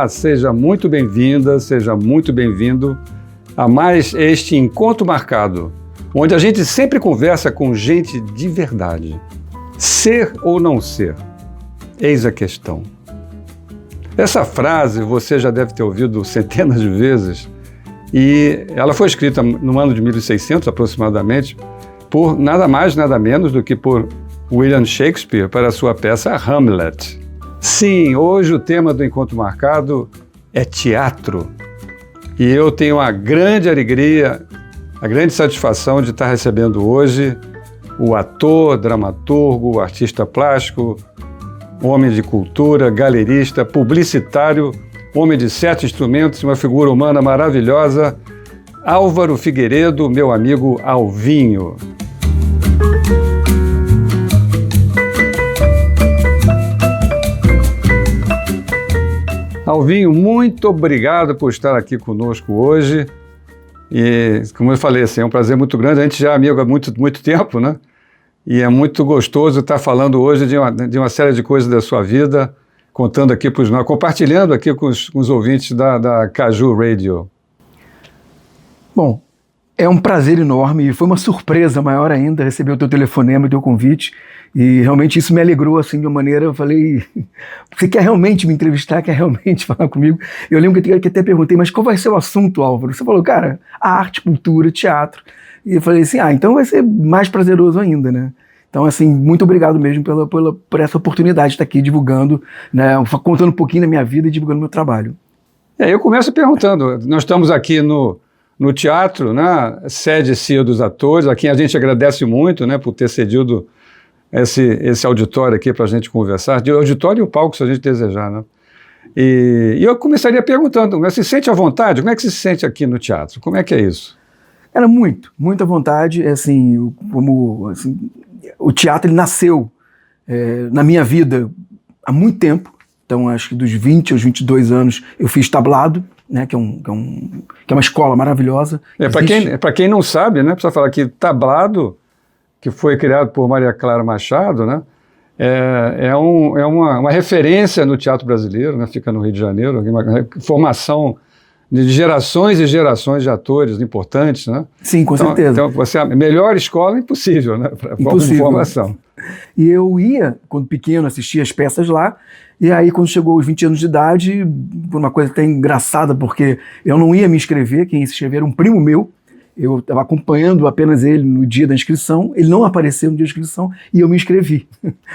Olá, seja muito bem-vinda, seja muito bem-vindo a mais este Encontro Marcado, onde a gente sempre conversa com gente de verdade. Ser ou não ser? Eis a questão. Essa frase você já deve ter ouvido centenas de vezes e ela foi escrita no ano de 1600 aproximadamente por nada mais, nada menos do que por William Shakespeare para a sua peça Hamlet. Sim, hoje o tema do Encontro Marcado é teatro. E eu tenho a grande alegria, a grande satisfação de estar recebendo hoje o ator, dramaturgo, artista plástico, homem de cultura, galerista, publicitário, homem de 7 instrumentos, uma figura humana maravilhosa, Álvaro Figueiredo, meu amigo Alvinho. Alvinho, muito obrigado por estar aqui conosco hoje. E, como eu falei, assim, é um prazer muito grande. A gente já é amigo há muito tempo, né? E é muito gostoso estar falando hoje de uma série de coisas da sua vida, contando aqui para os nós, compartilhando aqui com os ouvintes da Caju Radio. Bom, é um prazer enorme e foi uma surpresa maior ainda receber o teu telefonema, o teu convite. E realmente isso me alegrou assim de uma maneira. Eu falei, você quer realmente me entrevistar, quer realmente falar comigo? Eu lembro que até perguntei, mas qual vai ser o assunto, Álvaro? Você falou, cara, arte, cultura, teatro. E eu falei assim, então vai ser mais prazeroso ainda, né? Então, assim, muito obrigado mesmo por essa oportunidade de estar aqui divulgando, né, contando um pouquinho da minha vida e divulgando meu trabalho. Eu começo perguntando, nós estamos aqui no teatro, né, sede CIA dos atores, a quem a gente agradece muito, né, por ter cedido esse auditório aqui para a gente conversar, de auditório e o palco, se a gente desejar, né? E eu começaria perguntando, você se sente à vontade? Como é que você se sente aqui no teatro? Como é que é isso? Era muita vontade, assim, o teatro ele nasceu na minha vida há muito tempo, então acho que dos 20 aos 22 anos eu fiz tablado, né, que é uma escola maravilhosa. Para quem não sabe, né, precisa falar que tablado, que foi criado por Maria Clara Machado, né, é uma referência no teatro brasileiro, né, fica no Rio de Janeiro, uma formação de gerações e gerações de atores importantes, né? Sim, com certeza. Então, a melhor escola impossível, né? Para formação. E eu ia, quando pequeno, assistia as peças lá, e aí quando chegou aos 20 anos de idade, por uma coisa até engraçada, porque eu não ia me inscrever, quem ia se inscrever era um primo meu, eu estava acompanhando apenas ele no dia da inscrição, ele não apareceu no dia da inscrição e eu me inscrevi.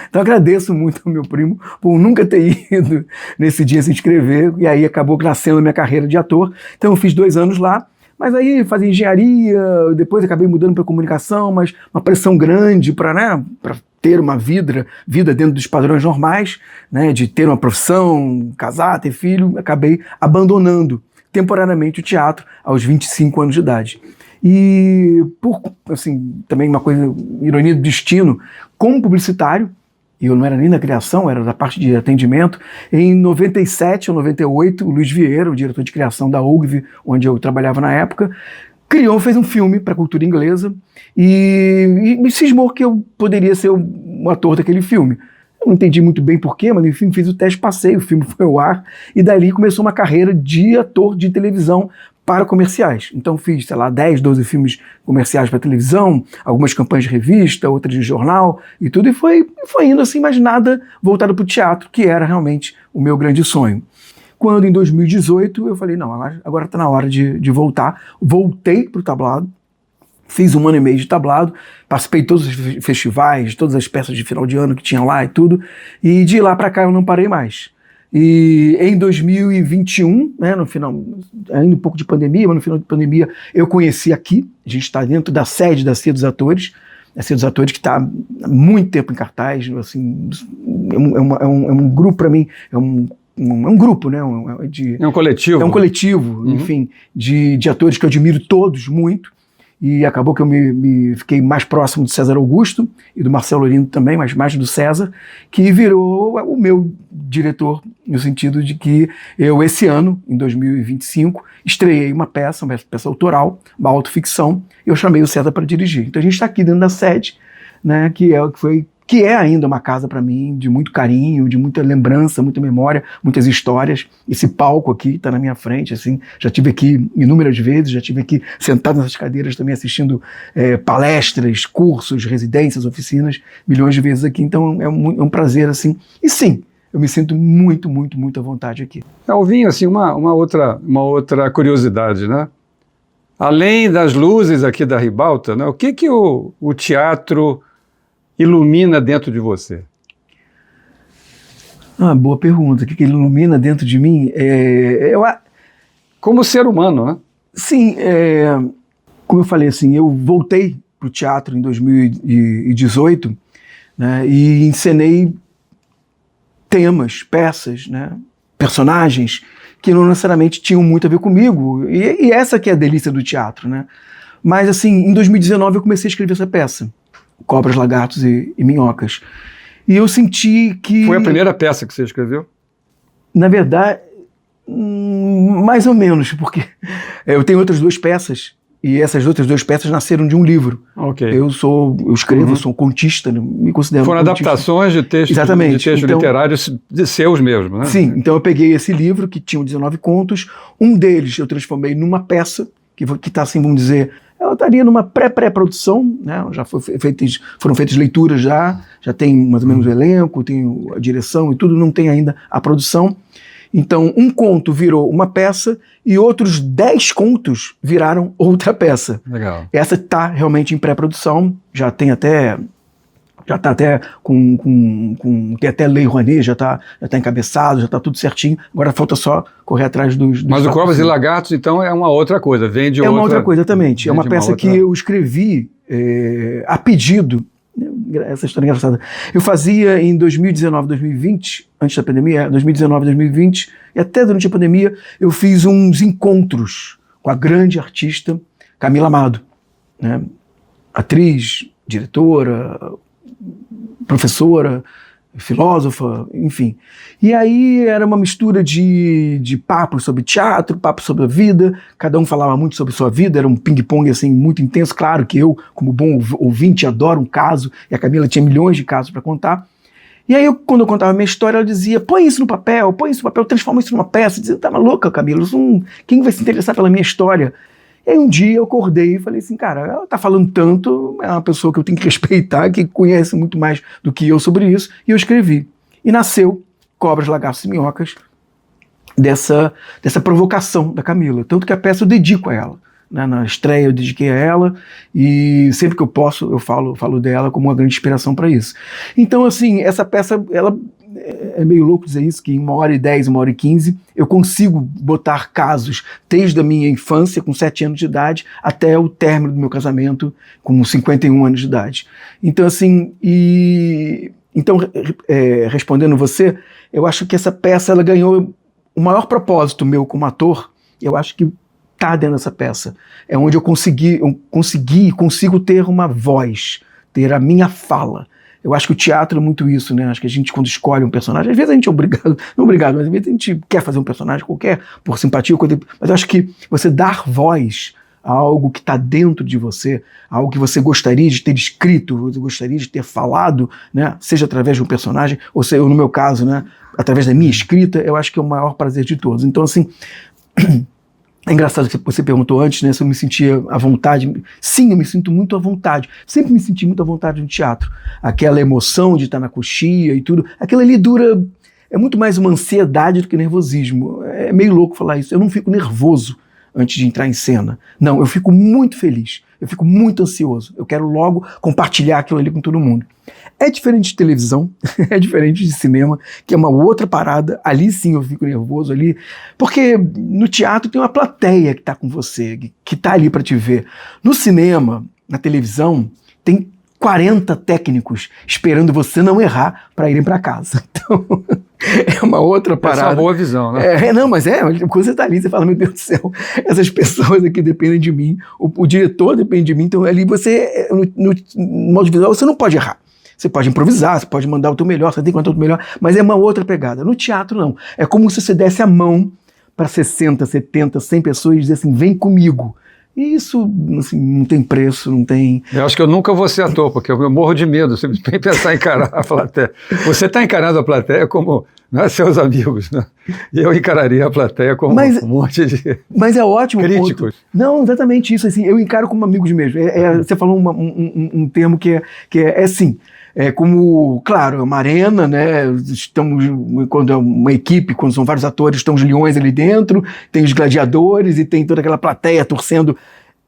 Então agradeço muito ao meu primo por nunca ter ido nesse dia se inscrever, e aí acabou nascendo a minha carreira de ator. Então eu fiz 2 anos lá, mas aí fazia engenharia, depois acabei mudando para comunicação, mas uma pressão grande para ter uma vida dentro dos padrões normais, né, de ter uma profissão, casar, ter filho, acabei abandonando temporariamente o teatro aos 25 anos de idade. E, também uma coisa, ironia do destino, como publicitário, e eu não era nem da criação, era da parte de atendimento, em 97 ou 98, o Luiz Vieira, o diretor de criação da OGV, onde eu trabalhava na época, fez um filme para a cultura inglesa e me cismou que eu poderia ser um ator daquele filme. Eu não entendi muito bem porquê, mas enfim, fiz o teste, passei, o filme foi ao ar, e dali começou uma carreira de ator de televisão para comerciais. Então fiz, 10, 12 filmes comerciais para televisão, algumas campanhas de revista, outras de jornal e tudo, e foi indo assim, mas nada voltado para o teatro, que era realmente o meu grande sonho. Quando em 2018 eu falei, não, agora está na hora de voltar. Voltei para o tablado, fiz 1 ano e meio de tablado, participei de todos os festivais, todas as peças de final de ano que tinha lá e tudo, e de lá para cá eu não parei mais. E em 2021, né, no final, ainda um pouco de pandemia, mas no final de pandemia eu conheci aqui, a gente está dentro da sede da CIA dos Atores, a CIA dos Atores que está há muito tempo em cartaz, assim, é um grupo para mim, é um grupo, né? É um coletivo. É um coletivo, enfim, de atores que eu admiro todos muito. E acabou que eu me fiquei mais próximo do César Augusto e do Marcelo Orindo também, mas mais do César, que virou o meu diretor, no sentido de que eu, esse ano, em 2025, estreiei uma peça autoral, uma autoficção, e eu chamei o César para dirigir. Então a gente está aqui dentro da sede, né, que foi que é ainda uma casa para mim de muito carinho, de muita lembrança, muita memória, muitas histórias. Esse palco aqui está na minha frente, assim, já estive aqui inúmeras vezes, já estive aqui sentado nessas cadeiras também assistindo palestras, cursos, residências, oficinas, milhões de vezes aqui, então é um prazer, assim. E sim, eu me sinto muito, muito, muito à vontade aqui. Alvinho, assim, uma outra curiosidade, né? Além das luzes aqui da Ribalta, né, o que o teatro ilumina dentro de você? Boa pergunta. O que ilumina dentro de mim? Como ser humano, né? Sim, como eu falei, assim, eu voltei para o teatro em 2018, né, e encenei temas, peças, né, personagens que não necessariamente tinham muito a ver comigo. E essa que é a delícia do teatro, né? Mas, assim, em 2019 eu comecei a escrever essa peça. Cobras, Lagartos e Minhocas. E eu senti que... Foi a primeira peça que você escreveu? Na verdade, mais ou menos, porque eu tenho outras duas peças, e essas outras duas peças nasceram de um livro. Okay. Eu escrevo, sou contista, me considero Foram contista. Adaptações de textos, literários seus mesmo, né? Sim, então eu peguei esse livro, que tinha 19 contos, um deles eu transformei numa peça, que está assim, vamos dizer... Ela estaria numa pré-produção, né? Já foram feitas leituras já tem mais ou menos o elenco, tem a direção e tudo, não tem ainda a produção. Então, um conto virou uma peça e outros 10 contos viraram outra peça. Legal. Essa está realmente em pré-produção, já está até tem até Lei Rouanet, já tá encabeçado, já está tudo certinho. Agora falta só correr atrás dos Mas o Cobras e Lagartos, então, é uma outra coisa, vem de outra... É uma outra coisa, exatamente. É uma peça que eu escrevi a pedido. Essa história é engraçada. Eu fazia em 2019, 2020, antes da pandemia, 2019, 2020, e até durante a pandemia, eu fiz uns encontros com a grande artista Camila Amado, né? Atriz, diretora, professora, filósofa, enfim. E aí era uma mistura de papos sobre teatro, papos sobre a vida, cada um falava muito sobre sua vida, era um ping-pong assim, muito intenso. Claro que eu, como bom ouvinte, adoro um caso, e a Camila tinha milhões de casos para contar. E aí, quando eu contava a minha história, ela dizia, põe isso no papel, transforma isso numa peça. Eu dizia, tá maluca, Camila, quem vai se interessar pela minha história? E aí um dia eu acordei e falei assim, cara, ela tá falando tanto, é uma pessoa que eu tenho que respeitar, que conhece muito mais do que eu sobre isso, e eu escrevi. E nasceu Cobras, Lagartos e Minhocas dessa provocação da Camila. Tanto que a peça eu dedico a ela. Né? Na estreia eu dediquei a ela, e sempre que eu posso eu falo dela como uma grande inspiração para isso. Então, assim, essa peça, ela... É meio louco dizer isso, que em 1h10, 1h15, eu consigo botar casos desde a minha infância, com 7 anos de idade, até o término do meu casamento, com 51 anos de idade. Então, assim, respondendo você, eu acho que essa peça ela ganhou o maior propósito meu como ator, eu acho que está dentro dessa peça. É onde eu consigo ter uma voz, ter a mineu fala. Eu acho que o teatro é muito isso, né? Acho que a gente, quando escolhe um personagem, às vezes a gente é obrigado, não obrigado, mas às vezes a gente quer fazer um personagem qualquer, por simpatia, mas eu acho que você dar voz a algo que está dentro de você, a algo que você gostaria de ter escrito, você gostaria de ter falado, né? Seja através de um personagem, ou seja, no meu caso, né? Através da minha escrita, eu acho que é o maior prazer de todos. Então, assim... É engraçado que você perguntou antes, né, se eu me sentia à vontade. Sim, eu me sinto muito à vontade. Sempre me senti muito à vontade no teatro. Aquela emoção de estar na coxia e tudo, aquilo ali dura... É muito mais uma ansiedade do que nervosismo. É meio louco falar isso. Eu não fico nervoso antes de entrar em cena. Não, eu fico muito feliz. Eu fico muito ansioso. Eu quero logo compartilhar aquilo ali com todo mundo. É diferente de televisão, é diferente de cinema, que é uma outra parada. Ali sim eu fico nervoso, ali. Porque no teatro tem uma plateia que está com você, que está ali para te ver. No cinema, na televisão, tem 40 técnicos esperando você não errar para irem para casa. Então, é uma outra parada. Essa é uma boa visão, né? Mas quando você está ali, você fala, meu Deus do céu, essas pessoas aqui dependem de mim, o diretor depende de mim, então ali você, no modo visual, você não pode errar. Você pode improvisar, você pode mandar o teu melhor, você tem que mandar o teu melhor, mas é uma outra pegada. No teatro, não. É como se você desse a mão para 60, 70, 100 pessoas e dizer assim, vem comigo. E isso, assim, não tem preço, não tem... Eu acho que eu nunca vou ser ator, porque eu morro de medo sempre de pensar em encarar a plateia. Você está encarando a plateia como, não é, seus amigos, né? Eu encararia a plateia como um monte de mas é ótimo críticos. Não, exatamente isso, assim, eu encaro como amigos mesmo. Você falou um termo que é assim, é como, claro, é uma arena, né? Estamos, quando é uma equipe, quando são vários atores, estão os leões ali dentro, tem os gladiadores e tem toda aquela plateia torcendo.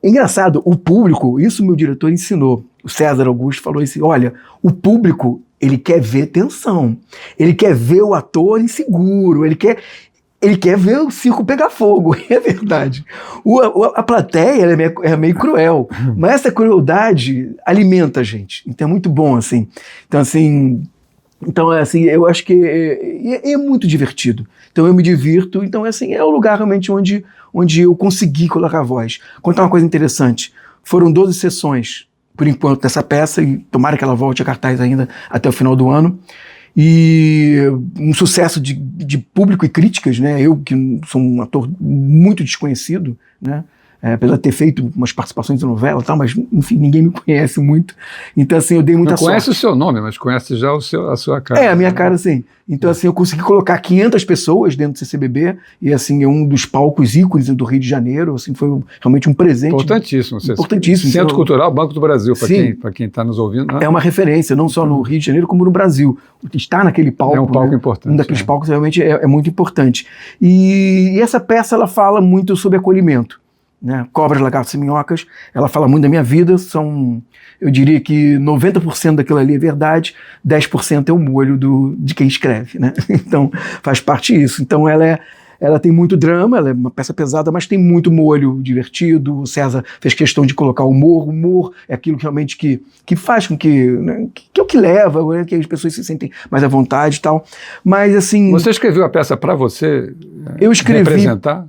Engraçado, o público, isso meu diretor ensinou, o César Augusto falou assim, olha, o público, ele quer ver tensão, ele quer ver o ator inseguro, ele quer ver o circo pegar fogo, é verdade. A plateia ela é meio cruel, mas essa crueldade alimenta a gente, então é muito bom, assim. Então, assim, eu acho que é muito divertido. Então eu me divirto, então assim, é o lugar realmente onde eu consegui colocar a voz. Contar uma coisa interessante, foram 12 sessões, por enquanto, dessa peça, e tomara que ela volte a cartaz ainda até o final do ano. E um sucesso de público e críticas, né? Eu, que sou um ator muito desconhecido, né? Apesar de ter feito umas participações em novela e tal, mas, enfim, ninguém me conhece muito. Então, assim, eu dei muita sorte. Não conhece o seu nome, mas conhece já a sua cara. A minha cara, sim. Então, assim, eu consegui colocar 500 pessoas dentro do CCBB e, assim, é um dos palcos ícones do Rio de Janeiro. Assim, foi realmente um presente. Importantíssimo. Importantíssimo. Centro Cultural Banco do Brasil, para quem está nos ouvindo. Né? É uma referência, não só no Rio de Janeiro, como no Brasil. Estar naquele palco... É um palco importante. Um daqueles palcos realmente é muito importante. E essa peça, ela fala muito sobre acolhimento. Né? Cobras, Lagartos e Minhocas, ela fala muito da minha vida, eu diria que 90% daquilo ali é verdade, 10% é o molho de quem escreve, né? Então faz parte disso. Então ela tem muito drama, ela é uma peça pesada, mas tem muito molho divertido. O César fez questão de colocar humor é aquilo que realmente que faz com que, né, que é o que leva, né, que as pessoas se sentem mais à vontade e tal. Mas assim... Você escreveu a peça para você eu escrevi, representar?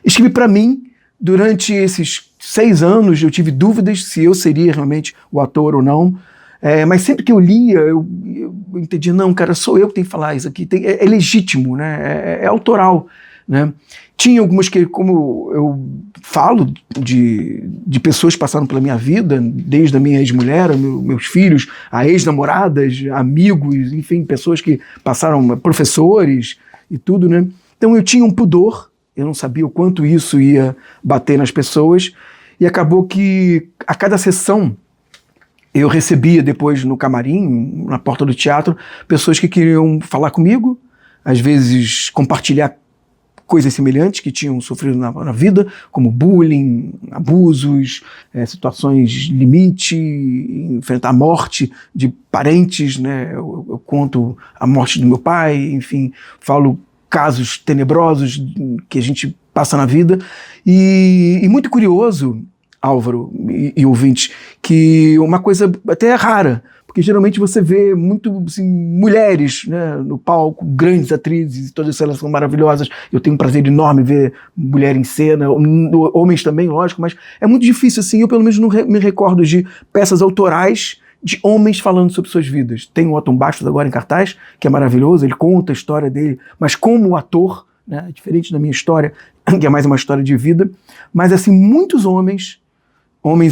Escrevi para mim. Durante esses 6 anos eu tive dúvidas se eu seria realmente o ator ou não, mas sempre que eu lia eu entendi, não, cara, sou eu que tenho que falar isso aqui, é legítimo, né? É autoral, né? Tinha algumas que, como eu falo de pessoas que passaram pela minha vida, desde a minha ex-mulher, meus filhos, a ex-namoradas, amigos, enfim, pessoas que passaram, professores e tudo, né? Então eu tinha um pudor. Eu não sabia o quanto isso ia bater nas pessoas, e acabou que a cada sessão eu recebia depois no camarim, na porta do teatro, pessoas que queriam falar comigo, às vezes compartilhar coisas semelhantes que tinham sofrido na vida, como bullying, abusos, situações limite, enfrentar a morte de parentes, né? Eu conto a morte do meu pai, enfim, falo casos tenebrosos que a gente passa na vida, e muito curioso, Álvaro e ouvintes, que uma coisa até rara, porque geralmente você vê muito assim, mulheres, né, no palco, grandes atrizes, todas elas são maravilhosas, eu tenho um prazer enorme ver mulher em cena, homens também, lógico, mas é muito difícil, assim, eu pelo menos não me recordo de peças autorais de homens falando sobre suas vidas. Tem o Otton Bastos agora em cartaz, que é maravilhoso, ele conta a história dele, mas como ator, né, diferente da minha história, que é mais uma história de vida, mas assim, muitos homens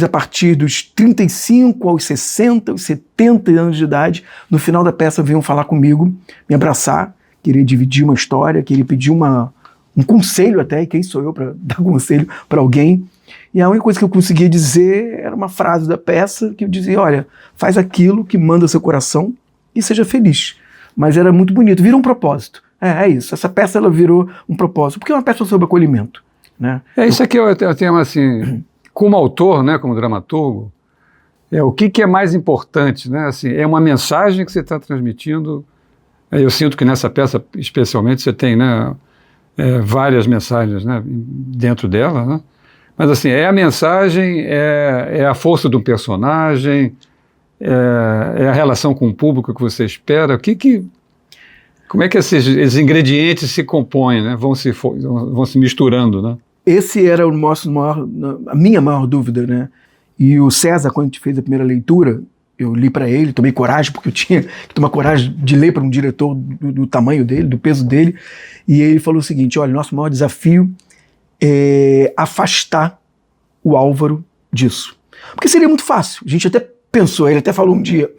a partir dos 35 aos 60, aos 70 anos de idade, no final da peça vinham falar comigo, me abraçar, querer dividir uma história, querer pedir um conselho até, e quem sou eu para dar conselho para alguém? E a única coisa que eu conseguia dizer era uma frase da peça que eu dizia, olha, faz aquilo que manda seu coração e seja feliz. Mas era muito bonito, virou um propósito. É isso, essa peça ela virou um propósito, porque é uma peça sobre acolhimento. Né? Isso aqui eu tenho assim, como autor, né, como dramaturgo, o que é mais importante, né? Assim, é uma mensagem que você está transmitindo. Eu sinto que nessa peça, especialmente, você tem, né, várias mensagens, né, dentro dela, né? Mas assim, é a mensagem, é a força do personagem, é a relação com o público que você espera. Como é que esses ingredientes se compõem, né? Vão se misturando, né? Esse era a minha maior dúvida, né? E o César, quando a gente fez a primeira leitura, eu li para ele, tomei coragem, porque eu tinha que tomar coragem de ler para um diretor do tamanho dele, do peso dele, e ele falou o seguinte, olha, nosso maior desafio é afastar o Álvaro disso? Porque seria muito fácil. A gente até pensou, ele até falou um dia,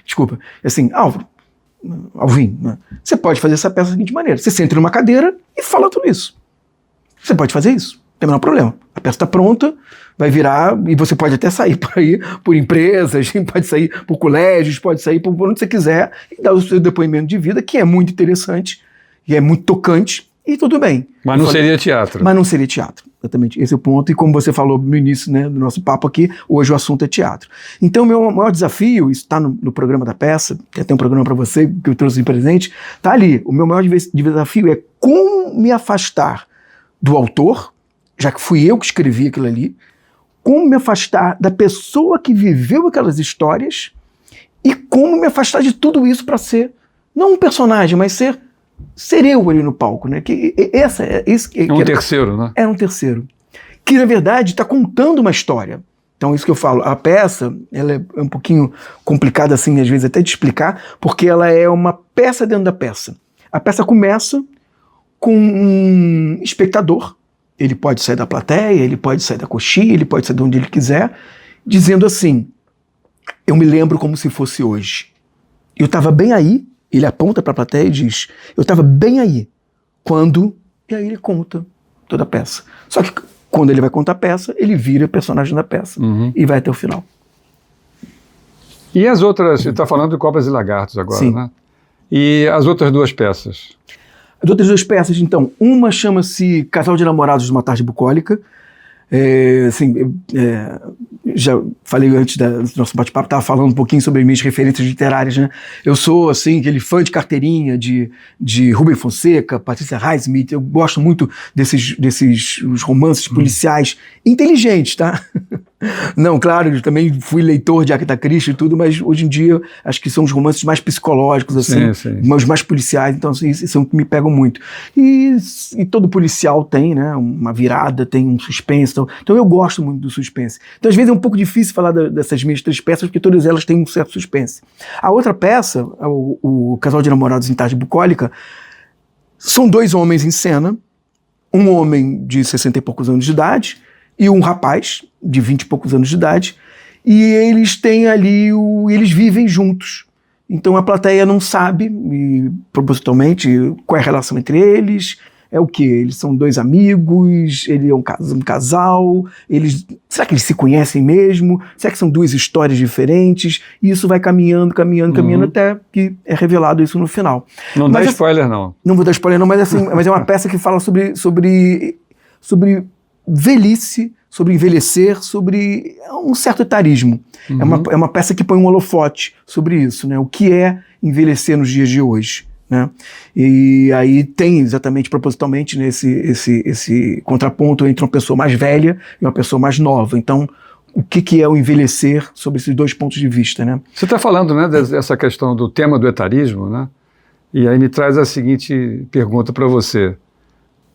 desculpa, assim, Álvaro, Alvin, né? Você pode fazer essa peça da seguinte maneira: você senta numa cadeira e fala tudo isso. Você pode fazer isso, não tem o menor problema. A peça está pronta, vai virar, e você pode até sair por aí, por empresas, pode sair por colégios, pode sair por onde você quiser, e dar o seu depoimento de vida, que é muito interessante, e é muito tocante, e tudo bem. Mas não seria teatro. Mas não seria teatro, exatamente, esse é o ponto, e como você falou no início, né, do nosso papo aqui, hoje o assunto é teatro. Então o meu maior desafio, isso está no programa da peça, que tem um programa para você, que eu trouxe de presente, está ali. O meu maior desafio é como me afastar do autor, já que fui eu que escrevi aquilo ali, como me afastar da pessoa que viveu aquelas histórias e como me afastar de tudo isso para ser, não um personagem, mas ser eu ali no palco, né? Terceiro, né? É um terceiro. Que, na verdade, está contando uma história. Então, isso que eu falo, a peça, ela é um pouquinho complicada, assim, às vezes até de explicar, porque ela é uma peça dentro da peça. A peça começa com um espectador, ele pode sair da plateia, ele pode sair da coxinha, ele pode sair de onde ele quiser, dizendo assim, eu me lembro como se fosse hoje. Eu estava bem aí, ele aponta para a plateia e diz, eu estava bem aí, quando... E aí ele conta toda a peça. Só que quando ele vai contar a peça, ele vira personagem da peça e vai até o final. E as outras, você está falando de Cobras e Lagartos agora, Sim. Né? E as outras duas peças? As outras duas peças, então, uma chama-se Casal de Namorados de uma Tarde Bucólica. Já falei antes do nosso bate-papo, estava falando um pouquinho sobre minhas referências literárias, né? Eu sou, assim, aquele fã de carteirinha de Rubem Fonseca, Patrícia Highsmith. Eu gosto muito desses os romances policiais inteligentes, tá? Não, claro, eu também fui leitor de Agatha Christie e tudo, mas hoje em dia acho que são os romances mais psicológicos, assim, sim. os mais policiais, então isso são que me pegam muito. E todo policial tem, né, uma virada, tem um suspense, então eu gosto muito do suspense. Então às vezes é um pouco difícil falar dessas minhas três peças, porque todas elas têm um certo suspense. A outra peça, o Casal de Namorados em Tarde Bucólica, são dois homens em cena, um homem de 60 e poucos anos de idade, e um rapaz de 20 e poucos anos de idade, e eles têm ali, eles vivem juntos. Então a plateia não sabe, propositalmente, qual é a relação entre eles, é o quê? Eles são dois amigos, ele é um casal, será que eles se conhecem mesmo? Será que são duas histórias diferentes? E isso vai caminhando, até que é revelado isso no final. Não dá spoiler, não. Não vou dar spoiler, não, mas, assim, mas é uma peça que fala sobre velhice, sobre envelhecer, sobre um certo etarismo. É uma peça que põe um holofote sobre isso, né? O que é envelhecer nos dias de hoje, né? E aí tem exatamente, propositalmente, né, esse contraponto entre uma pessoa mais velha e uma pessoa mais nova. Então, o que é o envelhecer sob esses dois pontos de vista, né? Você está falando, né, dessa questão do tema do etarismo, né? E aí me traz a seguinte pergunta para você.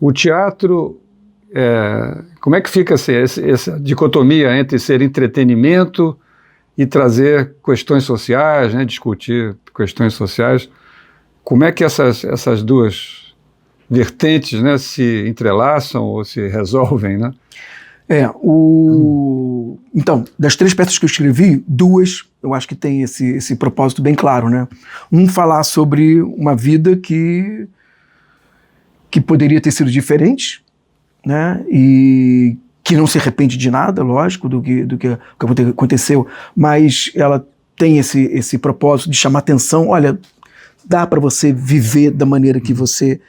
O teatro... como é que fica essa dicotomia entre ser entretenimento e trazer questões sociais, né, discutir questões sociais? Como é que essas duas vertentes, né, se entrelaçam ou se resolvem, né? Então, das três peças que eu escrevi, duas eu acho que tem esse propósito bem claro, né? Falar sobre uma vida que poderia ter sido diferente, né? E que não se arrepende de nada, lógico, do que aconteceu, mas ela tem esse propósito de chamar atenção. Olha, dá para você viver da maneira que você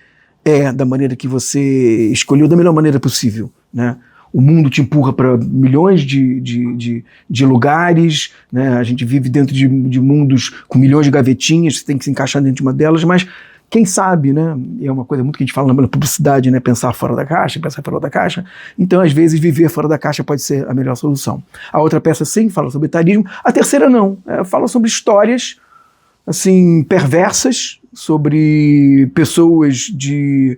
da maneira que você escolheu, da melhor maneira possível, né? O mundo te empurra para milhões de lugares, né? A gente vive dentro de mundos com milhões de gavetinhas, você tem que se encaixar dentro de uma delas, mas quem sabe, né? É uma coisa muito que a gente fala na publicidade, né? Pensar fora da caixa. Então, às vezes, viver fora da caixa pode ser a melhor solução. A outra peça, sim, fala sobre etarismo. A terceira, não. Fala sobre histórias, assim, perversas, sobre pessoas de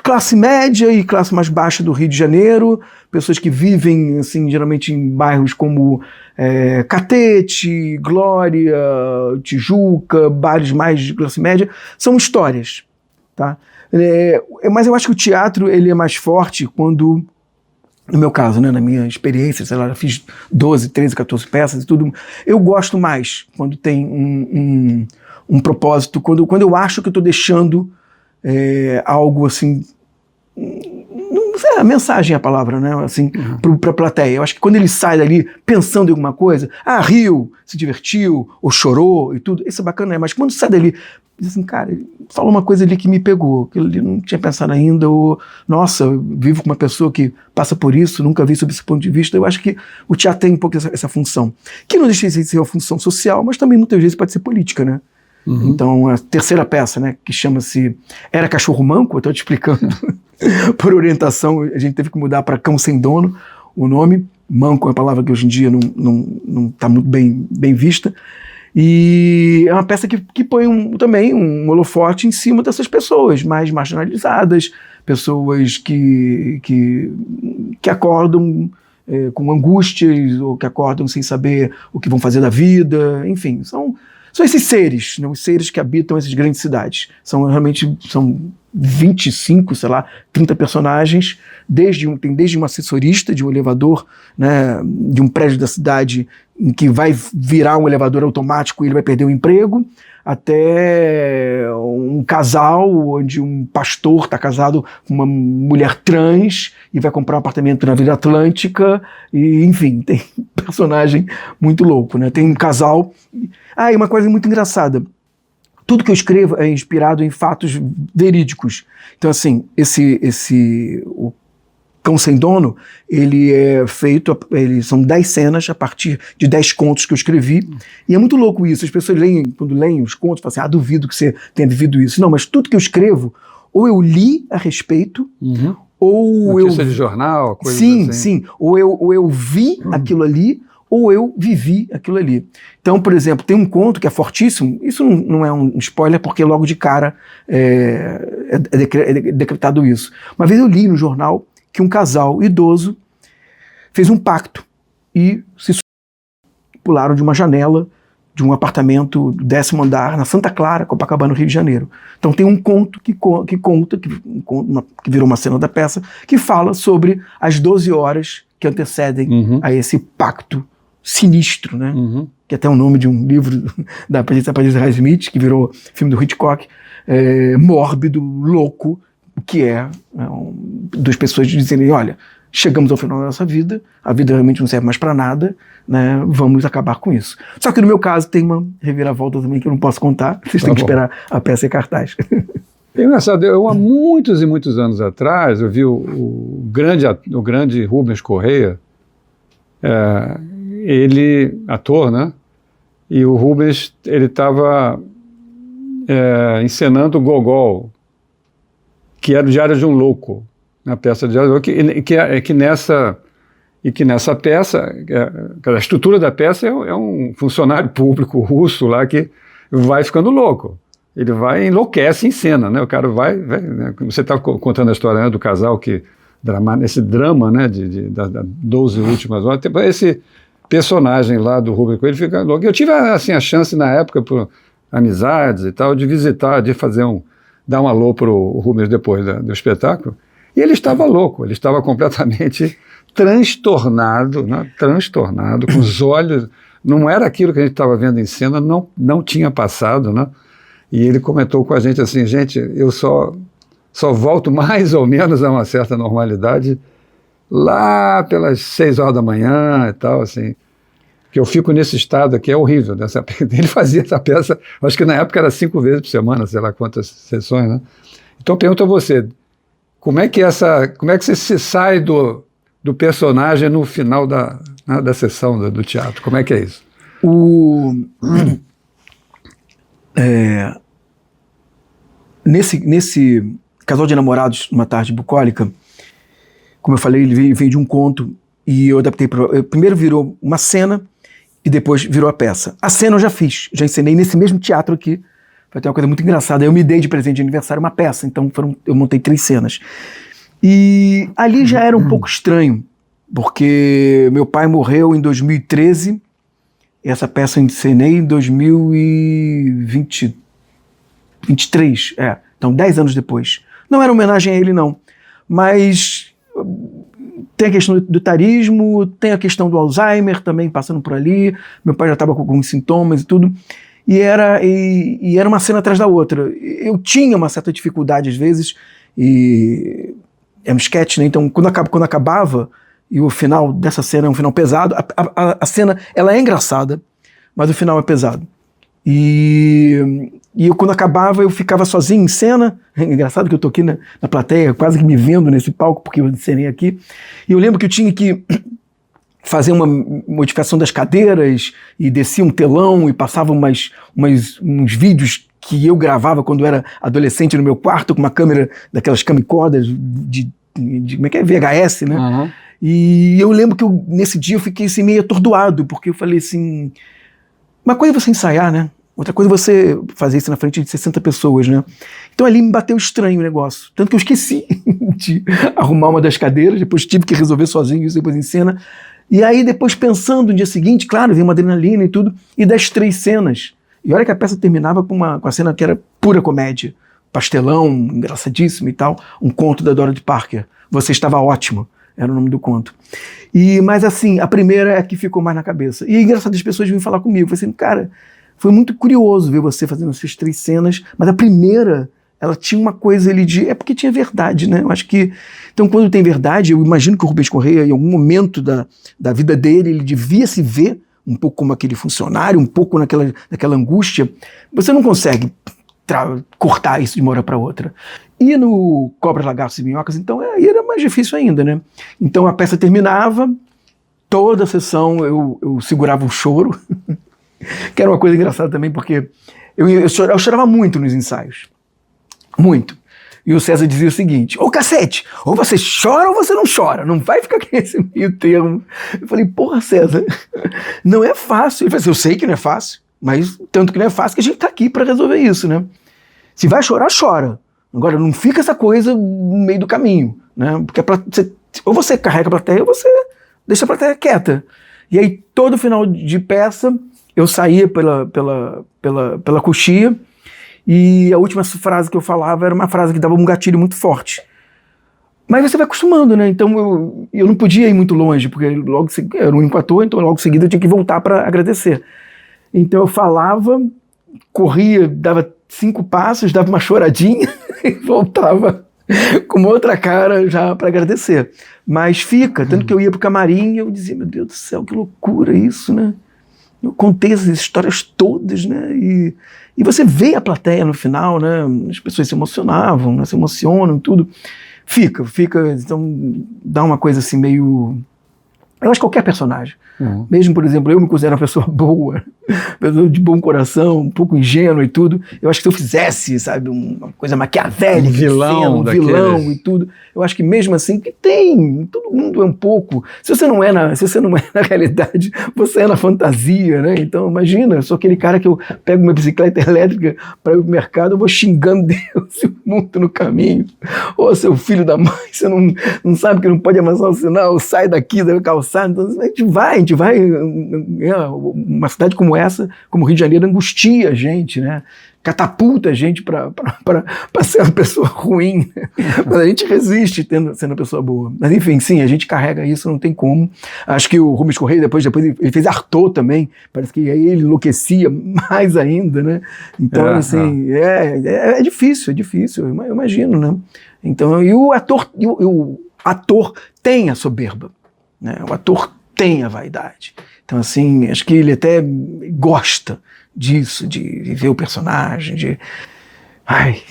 classe média e classe mais baixa do Rio de Janeiro, pessoas que vivem, assim, geralmente em bairros como Catete, Glória, Tijuca, bairros mais de classe média. São histórias, tá? Mas eu acho que o teatro ele é mais forte quando no meu caso, né, na minha experiência, sei lá, eu fiz 12, 13, 14 peças e tudo. Eu gosto mais quando tem um propósito, quando eu acho que eu estou deixando algo assim. Não sei, a mensagem é a palavra, né? Assim, para a plateia. Eu acho que quando ele sai dali pensando em alguma coisa, riu, se divertiu, ou chorou e tudo, isso é bacana, mas quando sai dali, diz assim, cara, ele falou uma coisa ali que me pegou, que ele não tinha pensado ainda, ou, nossa, eu vivo com uma pessoa que passa por isso, nunca vi sob esse ponto de vista. Eu acho que o teatro tem um pouco essa função, que não deixa de ser uma função social, mas também muitas vezes pode ser política, né? Então, a terceira peça, né, que chama-se Era Cachorro Manco, eu estou te explicando, por orientação, a gente teve que mudar para Cão Sem Dono, o nome. Manco é uma palavra que hoje em dia não está muito bem vista. E é uma peça que põe também um holofote em cima dessas pessoas mais marginalizadas, pessoas que acordam com angústias, ou que acordam sem saber o que vão fazer da vida, enfim, são esses seres, né, os seres que habitam essas grandes cidades. São 25, sei lá, 30 personagens, tem desde um assessorista de um elevador, né, de um prédio da cidade em que vai virar um elevador automático e ele vai perder o emprego, até um casal onde um pastor está casado com uma mulher trans e vai comprar um apartamento na Vila Atlântica, e enfim, tem personagem muito louco, né? Tem um casal. E uma coisa muito engraçada, tudo que eu escrevo é inspirado em fatos verídicos. Então, assim, o Cão Sem Dono, ele é feito, são 10 cenas a partir de 10 contos que eu escrevi, e é muito louco isso. As pessoas quando leem os contos, falam assim, duvido que você tenha vivido isso. Não, mas tudo que eu escrevo, ou eu li a respeito, ou notícia de jornal, coisa assim. Sim, ou eu vi aquilo ali, ou eu vivi aquilo ali. Então, por exemplo, tem um conto que é fortíssimo, isso não é um spoiler, porque logo de cara é decretado isso. Uma vez eu li no jornal que um casal idoso fez um pacto e se pularam de uma janela de um apartamento do 10º andar na Santa Clara, Copacabana, no Rio de Janeiro. Então tem um conto que virou uma cena da peça, que fala sobre as 12 horas que antecedem a esse pacto sinistro, né? Que é até o nome de um livro da Patrícia Highsmith, que virou filme do Hitchcock, mórbido, louco, que duas pessoas dizerem, olha, chegamos ao final da nossa vida, a vida realmente não serve mais para nada, né? Vamos acabar com isso. Só que no meu caso tem uma reviravolta também que eu não posso contar, vocês têm que esperar a peça em cartaz. É engraçado, há muitos e muitos anos atrás, eu vi o grande Rubens Correia, ele, ator, né? E o Rubens, ele estava encenando o Gogol, que era o Diário de um Louco, na peça de Diário de um Louco, que nessa peça, a estrutura da peça é um funcionário público russo lá que vai ficando louco. Ele enlouquece em cena, né? O cara vai né? Você está contando a história, né, do casal esse drama, né, das 12 últimas horas, esse personagem lá do Rubens Coelho fica louco. Eu tive assim, a chance na época, por amizades e tal, de visitar, de dar um alô para o Rubens depois do espetáculo, e ele estava louco, ele estava completamente transtornado, né? Transtornado, com os olhos, não era aquilo que a gente estava vendo em cena, não tinha passado, né? E ele comentou com a gente assim, gente, eu só volto mais ou menos a uma certa normalidade lá pelas 6 horas da manhã e tal, assim, que eu fico nesse estado aqui, é horrível. Ele fazia essa peça, acho que na época era 5 vezes por semana, sei lá quantas sessões, né? Então pergunto a você, como é que você se sai do personagem no final da sessão do teatro? Como é que é isso? Nesse Casal de Namorados, Uma Tarde Bucólica, como eu falei, ele veio de um conto e eu adaptei primeiro virou uma cena e depois virou a peça. A cena eu já encenei nesse mesmo teatro aqui. Foi até uma coisa muito engraçada. Eu me dei de presente de aniversário uma peça, então eu montei 3 cenas. E ali já era um pouco estranho, porque meu pai morreu em 2013, e essa peça eu encenei em 2023, então 10 anos depois. Não era homenagem a ele, não, mas tem a questão do etarismo, tem a questão do Alzheimer também passando por ali. Meu pai já estava com alguns sintomas e tudo. E era uma cena atrás da outra. Eu tinha uma certa dificuldade às vezes, e é um sketch, né? Então quando acabava, e o final dessa cena é um final pesado, a cena ela é engraçada, mas o final é pesado. E eu, quando acabava, eu ficava sozinho em cena. É engraçado que eu tô aqui na plateia, quase que me vendo nesse palco, porque eu encenei aqui. E eu lembro que eu tinha que fazer uma modificação das cadeiras, e descia um telão e passava uns vídeos que eu gravava quando eu era adolescente no meu quarto, com uma câmera daquelas camicórdias de como é que é? VHS, né? Uhum. E eu lembro que nesse dia eu fiquei assim, meio atordoado, porque eu falei assim... Uma coisa é você ensaiar, né? Outra coisa é você fazer isso na frente de 60 pessoas, né? Então ali me bateu estranho o negócio. Tanto que eu esqueci de arrumar uma das cadeiras, depois tive que resolver sozinho isso depois em cena. E aí depois pensando no dia seguinte, claro, veio uma adrenalina e tudo, e das 3 cenas. E olha que a peça terminava com a cena que era pura comédia. Pastelão, engraçadíssimo e tal. Um conto da Dorothy Parker. Você Estava Ótimo, era o nome do conto. Mas assim, a primeira é a que ficou mais na cabeça. E é engraçado, as pessoas vinham falar comigo. Eu falei assim, cara, foi muito curioso ver você fazendo essas 3 cenas, mas a primeira, ela tinha uma coisa ali é porque tinha verdade, né? Eu acho que, então quando tem verdade, eu imagino que o Rubens Correia, em algum momento da vida dele, ele devia se ver um pouco como aquele funcionário, um pouco naquela angústia. Você não consegue cortar isso de uma hora para outra. E no Cobras, Lagartos e Minhocas, então, aí era mais difícil ainda, né? Então a peça terminava, toda a sessão eu segurava um choro, que era uma coisa engraçada também, porque eu chorava muito nos ensaios. Muito. E o César dizia o seguinte: ô cacete, ou você chora ou você não chora, não vai ficar aqui nesse meio termo. Eu falei, porra, César, não é fácil. Ele falou assim, eu sei que não é fácil, mas tanto que não é fácil que a gente tá aqui para resolver isso, né? Se vai chorar, chora. Agora, não fica essa coisa no meio do caminho, né? Porque ou você carrega a plateia ou você deixa a plateia quieta. E aí, todo final de peça, eu saía pela coxia, e a última frase que eu falava era uma frase que dava um gatilho muito forte. Mas você vai acostumando, né? Então eu não podia ir muito longe, porque logo eu era um único ator, então logo em seguida eu tinha que voltar para agradecer. Então eu falava, corria, dava 5 passos, dava uma choradinha e voltava com outra cara já para agradecer. Mas fica, tanto que eu ia pro camarim e eu dizia, meu Deus do céu, que loucura isso, né? Eu contei essas histórias todas, né? E você vê a plateia no final, né? As pessoas se emocionavam, né? Se emocionam e tudo. Fica, então dá uma coisa assim meio... Eu acho que qualquer personagem. Uhum. Mesmo, por exemplo, eu me considero uma pessoa boa, pessoa de bom coração, um pouco ingênua e tudo. Eu acho que se eu fizesse, sabe, uma coisa maquiavélica, um vilão e tudo, eu acho que mesmo assim, que tem, todo mundo é um pouco. Se você não é na realidade, você é na fantasia, né? Então, imagina, eu sou aquele cara que eu pego uma bicicleta elétrica para ir pro mercado, eu vou xingando Deus e o mundo no caminho. Ô, seu filho da mãe, você não sabe que não pode avançar o sinal, sai daqui, da calçada. Então, a gente vai, uma cidade como essa, como o Rio de Janeiro, angustia a gente, né? Catapulta a gente para ser uma pessoa ruim, mas a gente resiste sendo uma pessoa boa. Mas enfim, sim, a gente carrega isso, não tem como. Acho que o Rubens Correia depois ele fez Artaud também, parece que aí ele enlouquecia mais ainda, né? Então assim, é difícil, eu imagino, né? Então, e o ator tem a soberba, né? O ator tem a vaidade. Então, assim, acho que ele até gosta disso, de viver o personagem,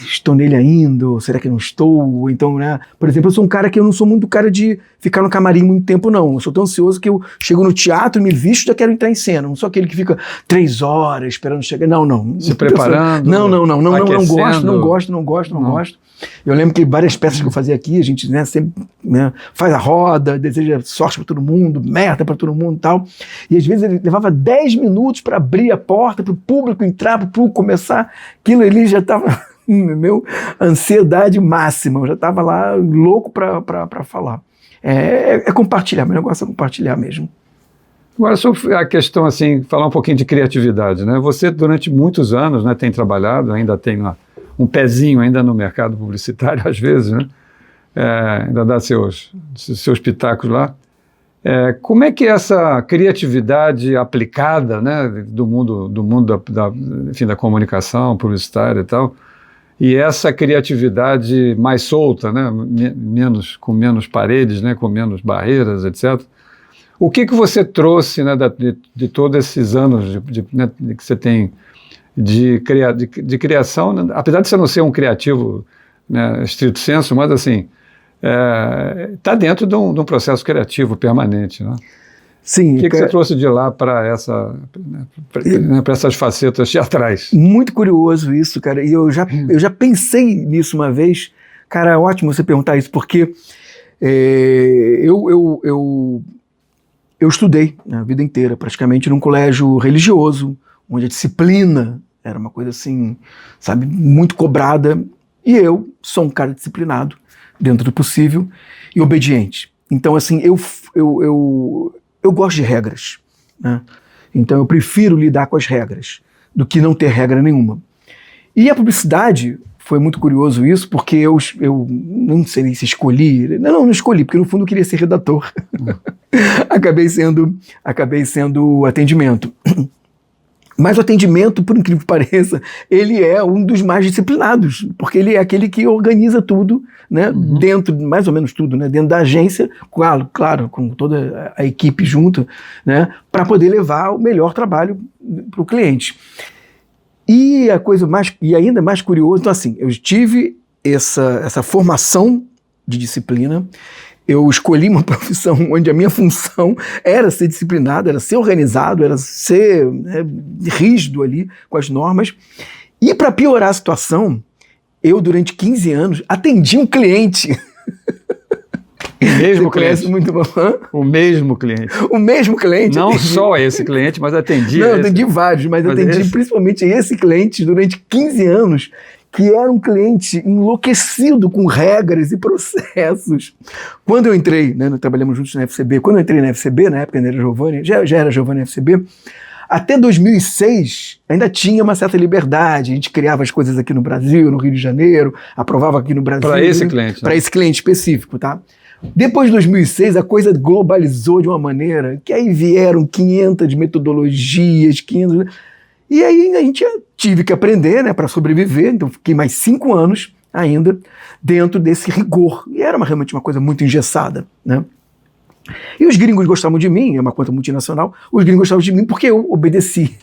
estou nele ainda, ou será que não estou? Então, né? Por exemplo, eu sou um cara que eu não sou muito cara de ficar no camarim muito tempo, não. Eu sou tão ansioso que eu chego no teatro, me visto e já quero entrar em cena. Não sou aquele que fica 3 horas esperando chegar. Não. Se preparando? Não gosto. Eu lembro que várias peças que eu fazia aqui, a gente, né, sempre, né, faz a roda, deseja sorte para todo mundo, merda para todo mundo e tal. E às vezes ele levava 10 minutos para abrir a porta, para o público entrar, para o público começar. Aquilo ali já estava, meu, ansiedade máxima. Eu já estava lá louco para falar. É compartilhar, meu negócio é compartilhar mesmo. Agora, sobre a questão, assim, falar um pouquinho de criatividade, né? Você, durante muitos anos, né, tem trabalhado, ainda tem um pezinho ainda no mercado publicitário, às vezes, né? ainda dá seus pitacos lá. Como é que essa criatividade aplicada, né, do mundo enfim, da comunicação publicitária e tal, e essa criatividade mais solta, né, com menos paredes, né, com menos barreiras, etc. O que você trouxe, né, de todos esses anos né, que você tem de criação, né, apesar de você não ser um criativo, né, estrito sensu, mas assim, está dentro de um processo criativo permanente, né? Sim. O que você trouxe de lá para essas facetas teatrais? Muito curioso isso, cara. E eu já pensei nisso uma vez. Cara, é ótimo você perguntar isso, porque eu estudei a vida inteira, praticamente, num colégio religioso, onde a disciplina era uma coisa assim, sabe, muito cobrada. E eu sou um cara disciplinado, dentro do possível, e obediente. Então, assim, eu gosto de regras, né? Então eu prefiro lidar com as regras do que não ter regra nenhuma. E a publicidade, foi muito curioso isso, porque eu não sei se escolhi, não escolhi, porque no fundo eu queria ser redator. acabei sendo atendimento. Mas o atendimento, por incrível que pareça, ele é um dos mais disciplinados, porque ele é aquele que organiza tudo, né, dentro, mais ou menos tudo, né, dentro da agência, claro, com toda a equipe junto, né, para poder levar o melhor trabalho para o cliente. E ainda mais curioso, então assim, eu tive essa formação de disciplina. Eu escolhi uma profissão onde a minha função era ser disciplinado, era ser organizado, era ser rígido ali com as normas. E para piorar a situação, eu durante 15 anos atendi um cliente. O mesmo cliente. Muito bom. O mesmo cliente. O mesmo cliente. Não só esse cliente, mas atendi. Não, atendi vários, mas atendi principalmente esse cliente durante 15 anos, que era um cliente enlouquecido com regras e processos. Quando eu entrei, né, nós trabalhamos juntos na FCB, quando eu entrei na FCB, na época ainda era Giovanni, já era Giovanni FCB, até 2006 ainda tinha uma certa liberdade, a gente criava as coisas aqui no Brasil, no Rio de Janeiro, aprovava aqui no Brasil. Para esse cliente. Para esse cliente específico, tá? Depois de 2006, a coisa globalizou de uma maneira que aí vieram 500 metodologias, 500... E aí a gente tive que aprender, né, para sobreviver, então fiquei mais 5 anos ainda dentro desse rigor. E era realmente uma coisa muito engessada, né? E os gringos gostavam de mim, é uma conta multinacional, os gringos gostavam de mim porque eu obedeci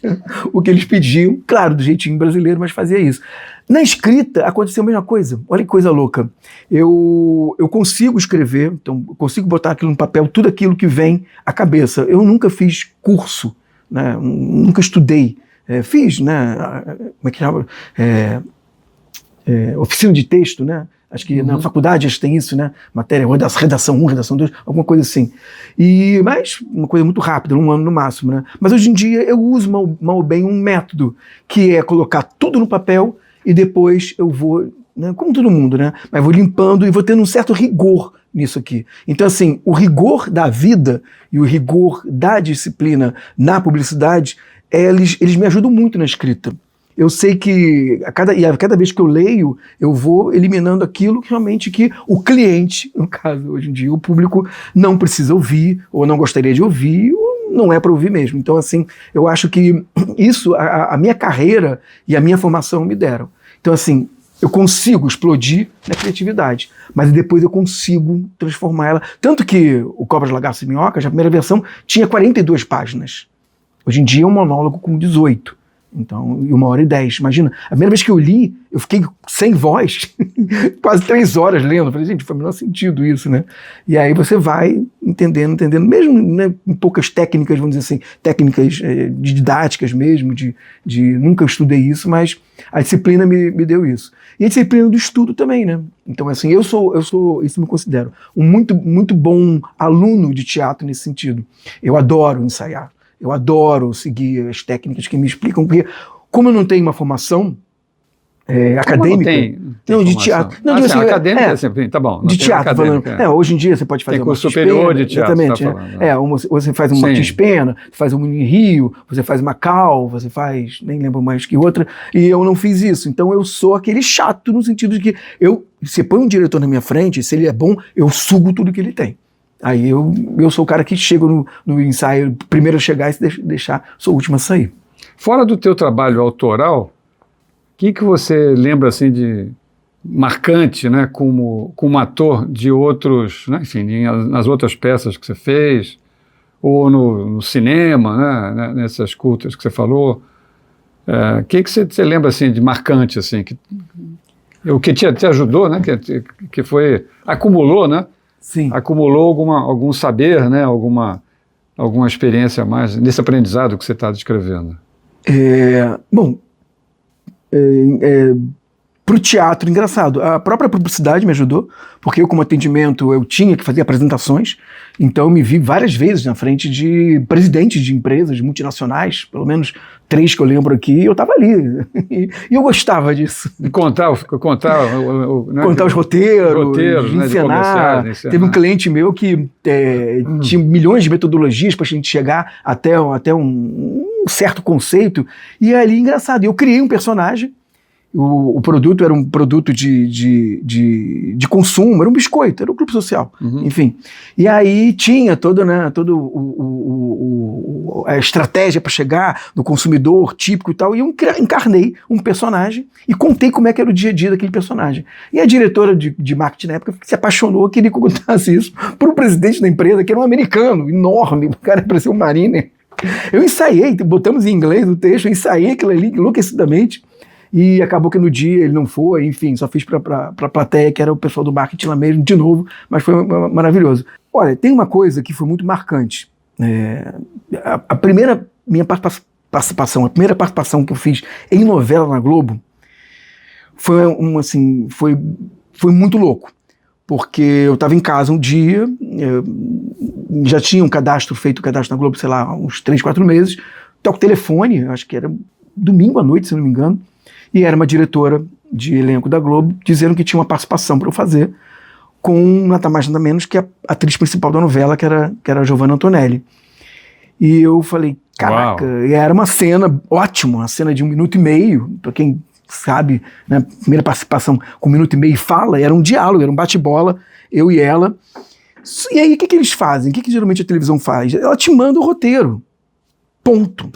o que eles pediam, claro, do jeitinho brasileiro, mas fazia isso. Na escrita aconteceu a mesma coisa, olha que coisa louca. Eu consigo escrever, então eu consigo botar aquilo no papel, tudo aquilo que vem à cabeça. Eu nunca fiz curso, né, nunca estudei. Fiz, né, como é que chama? Oficina de texto, né? Acho que na faculdade tem isso, né? Matéria, redação 1, redação 2, alguma coisa assim. Mas uma coisa muito rápida, 1 ano no máximo, né? Mas hoje em dia eu uso mal ou bem um método, que é colocar tudo no papel e depois eu vou, né, como todo mundo, né? Mas vou limpando e vou tendo um certo rigor nisso aqui. Então, assim, o rigor da vida e o rigor da disciplina na publicidade, eles me ajudam muito na escrita. Eu sei que a cada vez que eu leio, eu vou eliminando aquilo que realmente que o cliente, no caso, hoje em dia, o público não precisa ouvir, ou não gostaria de ouvir, ou não é para ouvir mesmo. Então, assim, eu acho que isso, a minha carreira e a minha formação me deram. Então, assim, eu consigo explodir na criatividade, mas depois eu consigo transformar ela. Tanto que o Cobras, Lagartos e Minhocas, a primeira versão, tinha 42 páginas. Hoje em dia é um monólogo com 18. Então, e 1h10. Imagina, a primeira vez que eu li, eu fiquei sem voz, quase 3 horas lendo. Eu falei, gente, foi o menor sentido isso, né? E aí você vai entendendo, mesmo, né, em poucas técnicas, vamos dizer assim, técnicas didáticas mesmo, nunca estudei isso, mas a disciplina me deu isso. E a disciplina do estudo também, né? Então, assim, eu sou isso me considero um muito bom aluno de teatro nesse sentido. Eu adoro ensaiar. Eu adoro seguir as técnicas que me explicam, porque como eu não tenho uma formação acadêmica. Tem não, de teatro. Não, assim, acadêmica, assim, tá bom. De teatro, falando. Hoje em dia você pode fazer tem curso superior de teatro. Exatamente. Tá falando, você faz um Martins Pena, você faz um Rio, você faz Macau, você faz, nem lembro mais que outra, e eu não fiz isso. Então eu sou aquele chato no sentido de que você põe um diretor na minha frente, se ele é bom, eu sugo tudo que ele tem. Aí eu sou o cara que chega no ensaio, primeiro a chegar e deixar, sou o último a sair. Fora do teu trabalho autoral, o que você lembra assim de marcante, né, como ator de outros, né, enfim, nas outras peças que você fez, ou no cinema, né, nessas curtas que você falou? O que você lembra assim de marcante, assim, o que te ajudou, né, que acumulou, né? Sim. Acumulou algum saber, né, alguma experiência a mais nesse aprendizado que você está descrevendo? Para o teatro, engraçado, a própria publicidade me ajudou, porque eu, como atendimento, eu tinha que fazer apresentações, então eu me vi várias vezes na frente de presidentes de empresas multinacionais, pelo menos 3 que eu lembro aqui, e eu estava ali, e eu gostava disso. Contar os roteiros, encenar. Teve um cliente meu que tinha milhões de metodologias para a gente chegar até um certo conceito, e ali, engraçado, eu criei um personagem. O produto era um produto de consumo, era um biscoito, era um clube social, enfim. E aí tinha toda a estratégia para chegar no consumidor típico e tal, e eu encarnei um personagem e contei como é que era o dia a dia daquele personagem. E a diretora de marketing na época se apaixonou, queria que eu contasse isso para o presidente da empresa, que era um americano, enorme, o cara parecia um mariner. Eu ensaiei, botamos em inglês o texto, eu ensaiei aquilo ali enlouquecidamente. E acabou que no dia ele não foi, enfim, só fiz para a plateia, que era o pessoal do marketing lá mesmo, de novo, mas foi maravilhoso. Olha, tem uma coisa que foi muito marcante. A primeira participação, a primeira participação que eu fiz em novela na Globo foi muito louco, porque eu estava em casa um dia, já tinha feito o cadastro na Globo, sei lá, uns 3, 4 meses, toco o telefone, acho que era domingo à noite, se não me engano, e era uma diretora de elenco da Globo dizendo que tinha uma participação para eu fazer com nada mais nada menos que a atriz principal da novela, que era a Giovanna Antonelli. E eu falei, caraca, e era uma cena ótima, uma cena de 1 minuto e meio, para quem sabe, né, primeira participação com 1 minuto e meio e fala, era um diálogo, era um bate-bola, eu e ela. E aí o que eles fazem? O que geralmente a televisão faz? Ela te manda o roteiro, ponto.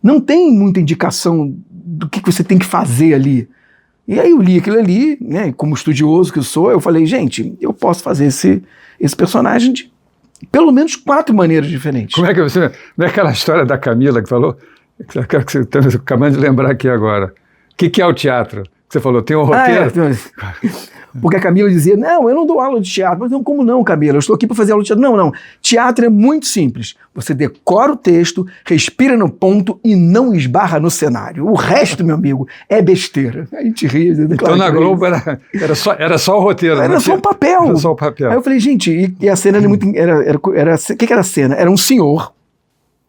Não tem muita indicação do que você tem que fazer ali. E aí eu li aquilo ali, né, como estudioso que eu sou, eu falei, gente, eu posso fazer esse personagem de pelo menos 4 maneiras diferentes. Como é aquela história da Camila que falou, que você está acabando de lembrar aqui agora. O que é o teatro? Você falou, tem um roteiro? Porque a Camila dizia, não, eu não dou aula de teatro. Mas não, como não, Camila? Eu estou aqui para fazer aula de teatro. Não. Teatro é muito simples. Você decora o texto, respira no ponto e não esbarra no cenário. O resto, meu amigo, é besteira. A gente ri. Então na Globo era só o roteiro. Era só o papel. Era só o papel. Aí eu falei, gente, e a cena era muito... O que era a cena? Era um senhor,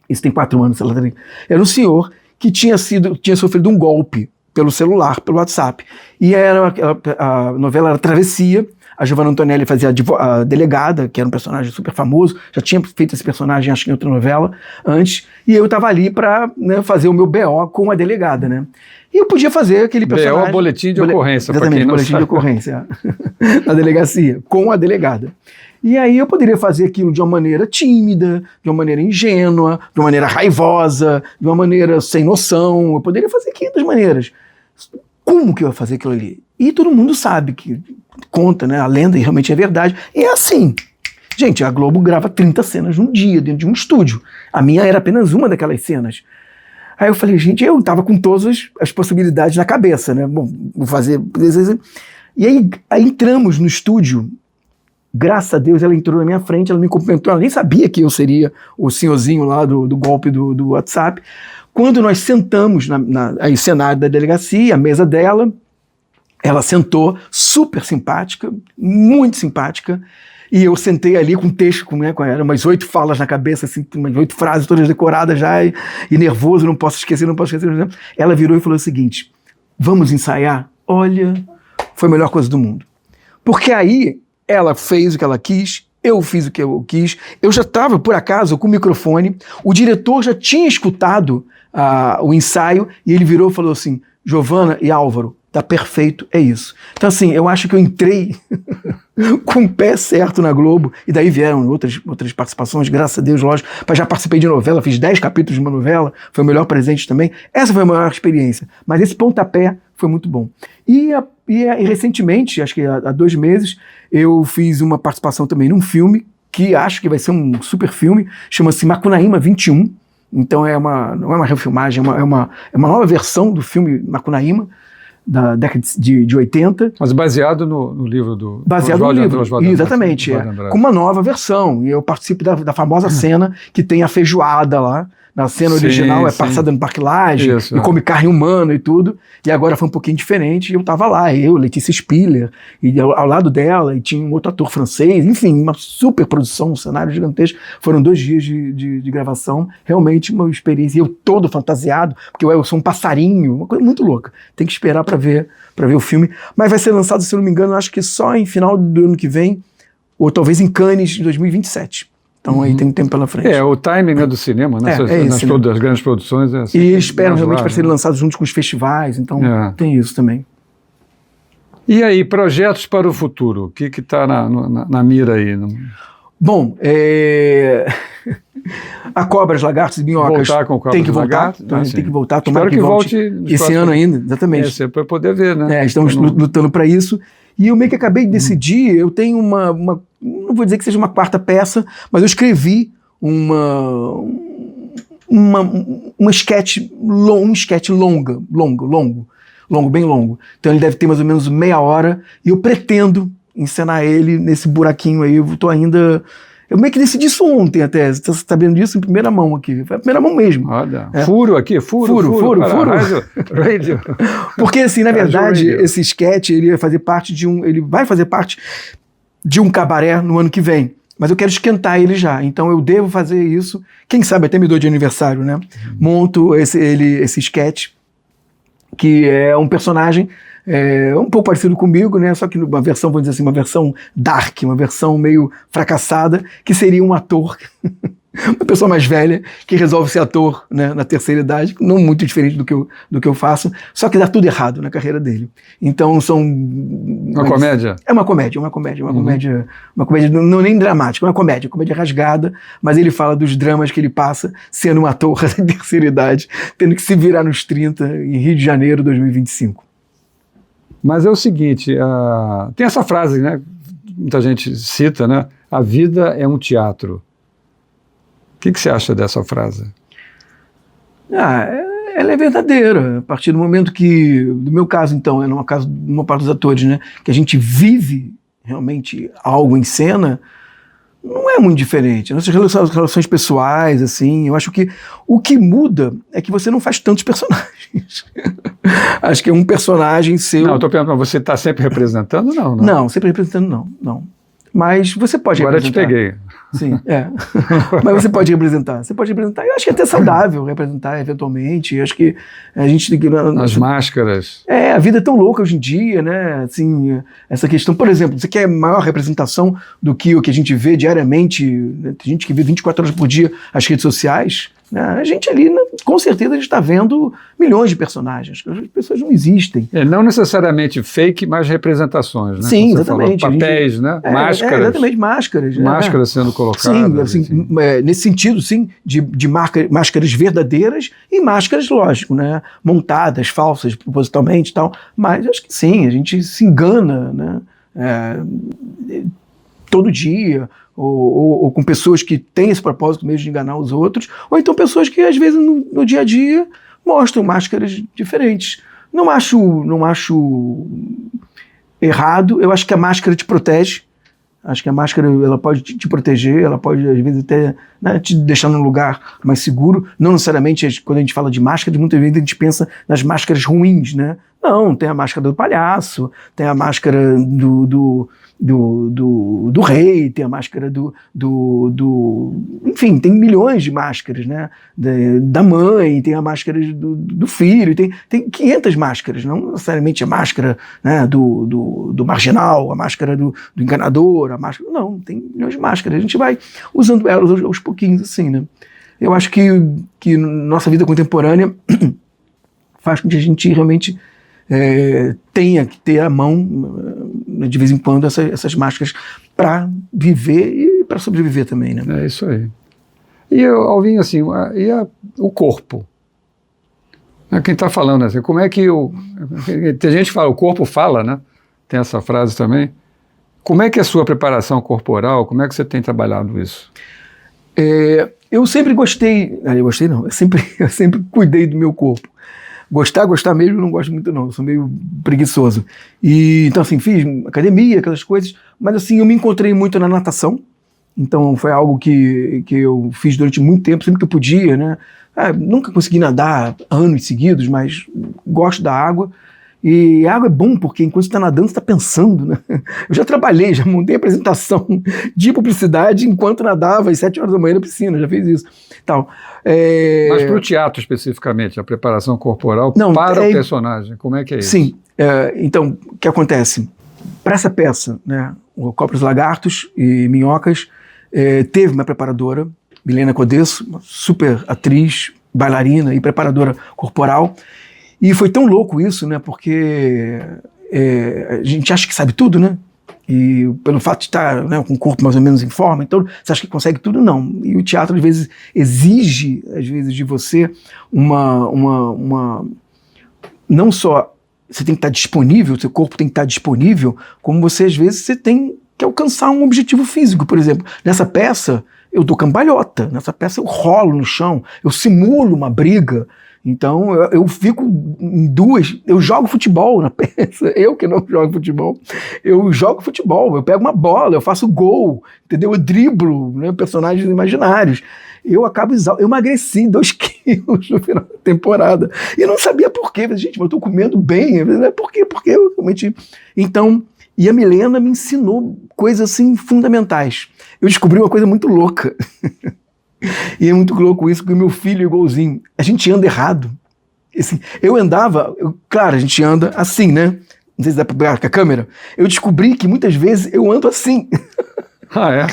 isso tem 4 anos, era um senhor que tinha sofrido um golpe pelo celular, pelo WhatsApp. E a novela era Travessia, a Giovanna Antonelli fazia a delegada, que era um personagem super famoso, já tinha feito esse personagem, acho que em outra novela, antes, e eu estava ali para, né, fazer o meu BO com a delegada, né? E eu podia fazer aquele personagem... BO, boletim de ocorrência, para quem não boletim sabe. De ocorrência, na delegacia, com a delegada. E aí eu poderia fazer aquilo de uma maneira tímida, de uma maneira ingênua, de uma maneira raivosa, de uma maneira sem noção, eu poderia fazer 500 maneiras. Como que eu ia fazer aquilo ali? E todo mundo sabe que conta, né? A lenda, e realmente é verdade. E é assim. Gente, a Globo grava 30 cenas num dia, dentro de um estúdio. A minha era apenas uma daquelas cenas. Aí eu falei, gente, eu tava com todas as possibilidades na cabeça, né? Bom, vou fazer... E aí entramos no estúdio. Graças a Deus, ela entrou na minha frente, ela me cumprimentou, ela nem sabia que eu seria o senhorzinho lá do golpe do WhatsApp. Quando nós sentamos no cenário da delegacia, a mesa dela, ela sentou, super simpática, muito simpática, e eu sentei ali com um texto, eram umas 8 falas na cabeça, assim, umas 8 frases todas decoradas já, e nervoso, não posso esquecer. Ela virou e falou o seguinte, vamos ensaiar? Olha, foi a melhor coisa do mundo. Porque aí ela fez o que ela quis, eu fiz o que eu quis, eu já estava, por acaso, com o microfone, o diretor já tinha escutado o ensaio e ele virou e falou assim, Giovana e Álvaro, tá perfeito, é isso. Então assim, eu acho que eu entrei com o pé certo na Globo, e daí vieram outras participações, graças a Deus, lógico, já participei de novela, fiz 10 capítulos de uma novela, foi o melhor presente também, essa foi a maior experiência, mas esse pontapé foi muito bom. E recentemente, acho que há 2 meses, eu fiz uma participação também num filme, que acho que vai ser um super filme, chama-se Macunaíma 21, então não é uma refilmagem, é uma nova versão do filme Macunaíma, da década de 80. Mas baseado no livro do... Baseado no livro, exatamente. Com uma nova versão. E eu participo da famosa cena que tem a feijoada lá. Na cena original passada no Parque Lage, e come carne humana e tudo. E agora foi um pouquinho diferente. E eu tava lá, Letícia Spiller, e ao lado dela, e tinha um outro ator francês. Enfim, uma super produção, um cenário gigantesco. Foram 2 dias de gravação. Realmente uma experiência. E eu todo fantasiado, porque eu sou um passarinho, uma coisa muito louca. Tem que esperar para ver o filme. Mas vai ser lançado, se eu não me engano, acho que só em final do ano que vem, ou talvez em Cannes, de 2027. Então aí tem um tempo pela frente. O timing do cinema, né? Das grandes produções. Assim, e esperam realmente para serem lançados juntos com os festivais, então tem isso também. E aí, projetos para o futuro? O que está na mira aí? Bom, a Cobras, Lagartos e Minhocas tem que voltar. Tem que voltar, tomara que volte esse ano ainda, exatamente. Para poder ver, né? Estamos lutando para isso. E eu meio que acabei de decidir, eu tenho não vou dizer que seja uma 4ª peça, mas eu escrevi um sketch longo, bem longo. Então ele deve ter mais ou menos meia hora, e eu pretendo encenar ele nesse buraquinho aí. Eu meio que decidi isso ontem até, você está sabendo disso em primeira mão aqui. Foi a primeira mão mesmo. Olha, furo aqui, furo. Radio. Porque assim, na verdade, esse sketch ele vai fazer parte de um cabaré no ano que vem. Mas eu quero esquentar ele já, então eu devo fazer isso. Quem sabe até me dou de aniversário, né? Monto esse sketch, que é um personagem um pouco parecido comigo, né? Só que uma versão, vamos dizer assim, uma versão dark, uma versão meio fracassada, que seria um ator, uma pessoa mais velha, que resolve ser ator, né, na terceira idade, não muito diferente do que eu faço, só que dá tudo errado na carreira dele. Então são... comédia? É uma comédia, não nem dramática, é uma comédia rasgada, mas ele fala dos dramas que ele passa sendo um ator da terceira idade, tendo que se virar nos 30 em Rio de Janeiro, 2025. Mas é o seguinte, tem essa frase, né, muita gente cita, né, a vida é um teatro. O que você acha dessa frase? Ela é verdadeira, a partir do momento que, no meu caso então, no caso de uma parte dos atores, né, que a gente vive realmente algo em cena, não é muito diferente. Nossas relações pessoais, assim, eu acho que o que muda é que você não faz tantos personagens. Acho que é um personagem seu... Não, eu estou perguntando, você está sempre representando, não? Não, sempre representando, não. Mas você pode representar. Agora eu te peguei. Sim, mas você pode representar. Eu acho que é até saudável representar eventualmente. Eu acho que a gente... As máscaras. A vida é tão louca hoje em dia, né? Assim, essa questão... Por exemplo, você quer maior representação do que o que a gente vê diariamente? Né? Tem gente que vê 24 horas por dia as redes sociais. Né? A gente ali, com certeza, a gente está vendo milhões de personagens. As pessoas não existem. Não necessariamente fake, mas representações, né? Sim, exatamente. Falou, papéis, né? Máscaras. Exatamente, máscaras. Máscaras sendo colocadas. Sim, assim, nesse sentido, sim, de máscaras verdadeiras e máscaras, lógico, né? Montadas, falsas, propositalmente e tal. Mas acho que sim, a gente se engana, né? Todo dia, ou com pessoas que têm esse propósito mesmo de enganar os outros, ou então pessoas que às vezes no dia a dia mostram máscaras diferentes. Não acho errado, eu acho que a máscara te protege. Acho que a máscara ela pode te proteger, ela pode às vezes até, né, te deixar num lugar mais seguro. Não necessariamente, quando a gente fala de máscara, muitas vezes a gente pensa nas máscaras ruins, né? Não, tem a máscara do palhaço, tem a máscara do rei, tem a máscara enfim, tem milhões de máscaras, né? Da mãe, tem a máscara do filho, tem 500 máscaras, não necessariamente a máscara, né, do marginal, a máscara do enganador, a máscara, não, tem milhões de máscaras, a gente vai usando elas aos pouquinhos, assim, né? Eu acho que nossa vida contemporânea faz com que a gente realmente tenha que ter à mão, de vez em quando, essas máscaras para viver e para sobreviver também, né? É isso aí. E, Alvinho, assim, o corpo? Quem está falando assim, como é que tem gente que fala, o corpo fala, né? Tem essa frase também. Como é que é a sua preparação corporal? Como é que você tem trabalhado isso? Eu sempre gostei, eu sempre cuidei do meu corpo. Gostar mesmo, eu não gosto muito não, eu sou meio preguiçoso. Então assim, fiz academia, aquelas coisas, mas assim, eu me encontrei muito na natação, então foi algo que eu fiz durante muito tempo, sempre que eu podia, né? Nunca consegui nadar anos seguidos, mas gosto da água. E a água é bom porque enquanto você está nadando, você está pensando, né? Eu já trabalhei, já montei apresentação de publicidade enquanto nadava às 7 horas da manhã na piscina, já fiz isso. Tal. Mas para o teatro especificamente, a preparação corporal para o personagem, como é que é isso? Sim, então, o que acontece? Para essa peça, né, o Cobras e Lagartos e Minhocas, teve uma preparadora, Milena Codesso, uma super atriz, bailarina e preparadora corporal. E foi tão louco isso, né? Porque a gente acha que sabe tudo, né? E pelo fato de estar, né, com o corpo mais ou menos em forma, então você acha que consegue tudo? Não. E o teatro, às vezes, exige, de você não só você tem que estar disponível, seu corpo tem que estar disponível, como você, às vezes, você tem que alcançar um objetivo físico. Por exemplo, nessa peça, eu dou cambalhota. Nessa peça, eu rolo no chão, eu simulo uma briga. Então, eu fico em duas... Eu jogo futebol na peça. Eu que não jogo futebol. Eu jogo futebol. Eu pego uma bola, eu faço gol, entendeu? Eu driblo, né, personagens imaginários. Eu acabo eu emagreci 2 quilos no final da temporada. E eu não sabia por quê. Gente, mas eu tô comendo bem. Por quê? Porque eu realmente... Então, e a Milena me ensinou coisas assim fundamentais. Eu descobri uma coisa muito louca. E é muito louco isso, porque o meu filho é igualzinho. A gente anda errado. Assim, eu andava, claro, a gente anda assim, né? Não sei se dá pra pegar com a câmera. Eu descobri que muitas vezes eu ando assim. Ah, é?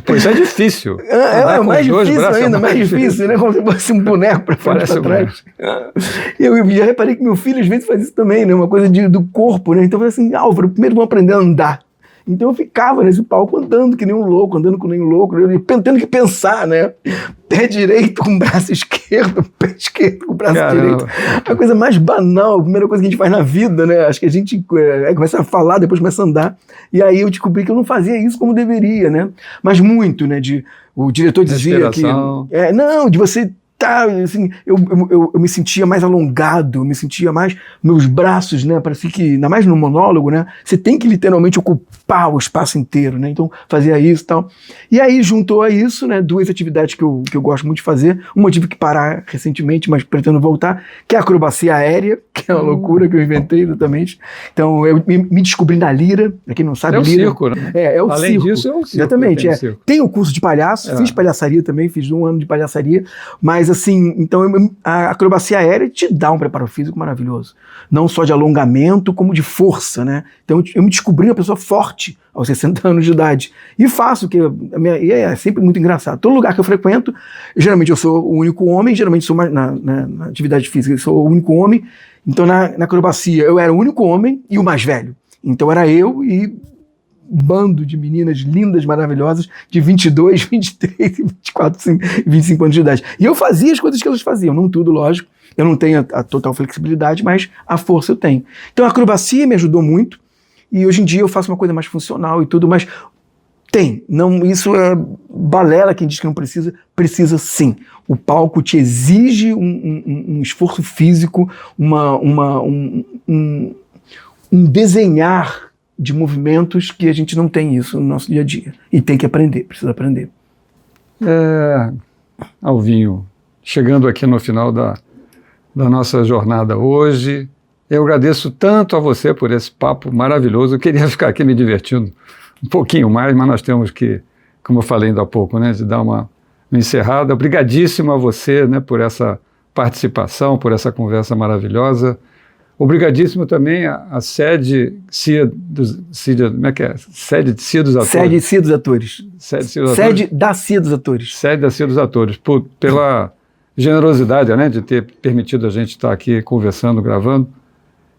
Pois é difícil. É mais difícil ainda, mais difícil, né? Como se fosse um boneco pra frente e pra trás. Eu já reparei que meu filho às vezes faz isso também, né? Uma coisa do corpo, né? Então eu falei assim, Álvaro, primeiro vamos aprender a andar. Então eu ficava nesse palco andando que nem um louco, tendo que pensar, né? Pé direito com o braço esquerdo, pé esquerdo com o braço direito. A coisa mais banal, a primeira coisa que a gente faz na vida, né? Acho que a gente começa a falar, depois começa a andar. E aí eu descobri que eu não fazia isso como deveria, né? Mas muito, né? O diretor dizia que... de você... assim, eu me sentia mais alongado, eu me sentia mais, meus braços, né, parecia que, ainda mais no monólogo, né, você tem que literalmente ocupar o espaço inteiro, né, então fazia isso e tal. E aí juntou a isso, né, 2 atividades que eu gosto muito de fazer, uma eu tive que parar recentemente, mas pretendo voltar, que é a acrobacia aérea, que é uma loucura que eu inventei exatamente. Então eu me descobri na lira, pra quem não sabe, é o lira, circo, né? É o Além circo. disso, é o circo. Exatamente, tem o curso de palhaço, fiz palhaçaria também, fiz 1 ano de palhaçaria, mas assim, então a acrobacia aérea te dá um preparo físico maravilhoso. Não só de alongamento, como de força, né? Então eu me descobri uma pessoa forte aos 60 anos de idade. E faço, e é sempre muito engraçado. Todo lugar que eu frequento, geralmente eu sou o único homem, geralmente sou na atividade física, eu sou o único homem. Então na acrobacia eu era o único homem e o mais velho. Então era eu e bando de meninas lindas, maravilhosas, de 22, 23, 24, 25 anos de idade. E eu fazia as coisas que elas faziam, não tudo, lógico. Eu não tenho a total flexibilidade, mas a força eu tenho. Então a acrobacia me ajudou muito, e hoje em dia eu faço uma coisa mais funcional e tudo, mas isso é balela, quem diz que não precisa, precisa sim. O palco te exige um esforço físico, um desenhar de movimentos que a gente não tem isso no nosso dia a dia. E tem que aprender, precisa aprender. Alvinho, chegando aqui no final da nossa jornada hoje, Eu agradeço tanto a você por esse papo maravilhoso. Eu queria ficar aqui me divertindo um pouquinho mais, mas nós temos que, como eu falei ainda há pouco, né, de dar uma encerrada. Obrigadíssimo a você, né, por essa participação, por essa conversa maravilhosa. Obrigadíssimo também a sede CIA dos, como é que é? Sede de CIA dos Atores. Sede CIA dos Atores. Sede da CIA dos Atores. Sede da CIA dos Atores, pela generosidade, né, de ter permitido a gente estar aqui conversando, gravando.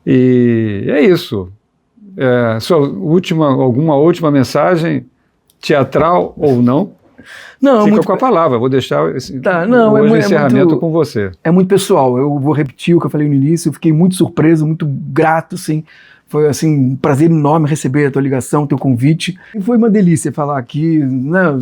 E é isso. Alguma última mensagem, teatral ou não? Não, fica com a palavra, vou deixar o encerramento com você. É muito pessoal, eu vou repetir o que eu falei no início, eu fiquei muito surpreso, muito grato, sim. Foi assim, um prazer enorme receber a tua ligação, o teu convite. E foi uma delícia falar aqui, né,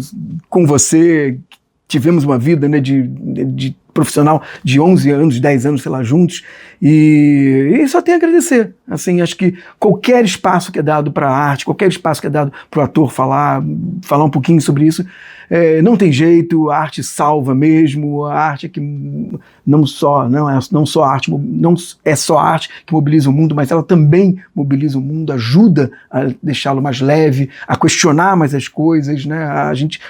com você. Tivemos uma vida, né, de profissional de 11 anos, 10 anos, sei lá, juntos, e só tenho a agradecer. Assim, acho que qualquer espaço que é dado para a arte, qualquer espaço que é dado para o ator falar um pouquinho sobre isso, não tem jeito, a arte salva mesmo, a arte é que não é só a arte que mobiliza o mundo, mas ela também mobiliza o mundo, ajuda a deixá-lo mais leve, a questionar mais as coisas, né,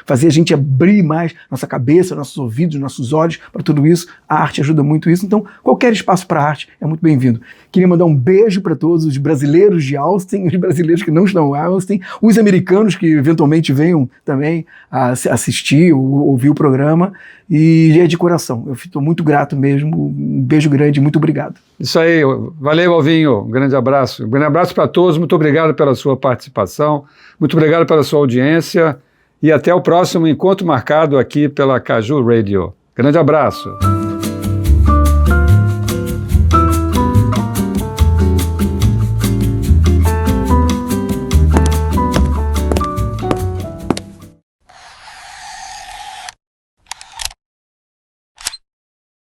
fazer a gente abrir mais nossa cabeça, nossos ouvidos, nossos olhos para tudo isso. A arte ajuda muito isso, então qualquer espaço para arte é muito bem-vindo. Queria mandar um beijo para todos os brasileiros de Austin, os brasileiros que não estão em Austin, os americanos que eventualmente venham também a assistir ou ouvir o programa, e é de coração. Eu estou muito grato mesmo, um beijo grande, muito obrigado. Isso aí, valeu, Alvinho, um grande abraço. Um grande abraço para todos, muito obrigado pela sua participação, muito obrigado pela sua audiência, e até o próximo encontro marcado aqui pela Caju Radio. Grande abraço.